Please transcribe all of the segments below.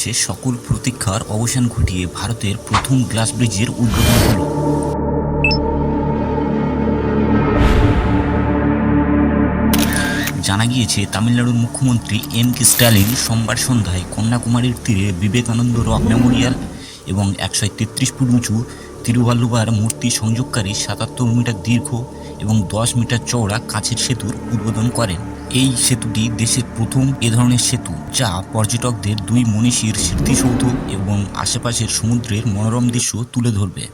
ইতিহাসে সকল প্রতীক্ষার অবসান ঘটিয়ে ভারতের প্রথম গ্লাস ব্রিজের উদ্বোধন হলো। জানা গিয়েছে, তামিলনাড়ুর মুখ্যমন্ত্রী এম.কে স্ট্যালিন সোমবার সন্ধ্যায় কন্যাকুমারীর তীরে বিবেকানন্দ রক মেমোরিয়াল এবং 133 ফুট উঁচু তিরুভাল্লুবার মূর্তি সংযোগকারী 77 মিটার দীর্ঘ এবং 10 মিটার চওড়া কাঁচের সেতুর উদ্বোধন করেন। এই সেতুটি দেশের প্রথম এ ধরনের সেতু, যা পর্যটকদের দুই মনীষীর স্মৃতিসৌধ এবং আশেপাশের সমুদ্রের মনোরম দৃশ্য তুলে ধরবে।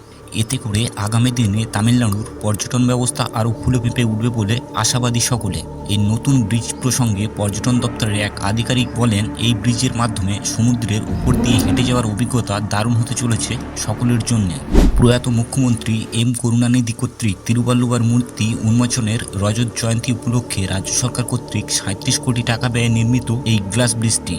এতে করে আগামী দিনে তামিলনাড়ুর পর্যটন ব্যবস্থা আরও ফুলে ফেঁপে উঠবে বলে আশাবাদী সকলে। এই নতুন ব্রিজ প্রসঙ্গে পর্যটন দপ্তরের এক আধিকারিক বলেন, এই ব্রিজের মাধ্যমে সমুদ্রের উপর দিয়ে হেঁটে যাওয়ার অভিজ্ঞতা দারুণ হতে চলেছে সকলের জন্য। প্রয়াত মুখ্যমন্ত্রী এম করুণানিধি কর্তৃক তিরুভাল্লুবার মূর্তি উন্মোচনের রজত জয়ন্তী উপলক্ষে রাজ্য সরকার কর্তৃক 37 কোটি টাকা ব্যয়ে নির্মিত এই গ্লাস ব্রিজটি।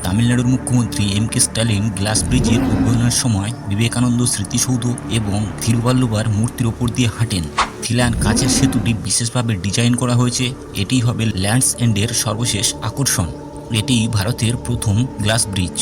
তামিলনাড়ুর মুখ্যমন্ত্রী এম.কে স্ট্যালিন গ্লাস ব্রিজের উদ্বোধনের সময় বিবেকানন্দ স্মৃতিসৌধ এবং তিরুভাল্লুবার মূর্তির ওপর দিয়ে হাঁটেন। থিলান কাচের সেতুটি বিশেষভাবে ডিজাইন করা হয়েছে। এটিই হবে ল্যান্ডস এন্ডের সর্বশেষ আকর্ষণ। এটি ভারতের প্রথম গ্লাস ব্রিজ।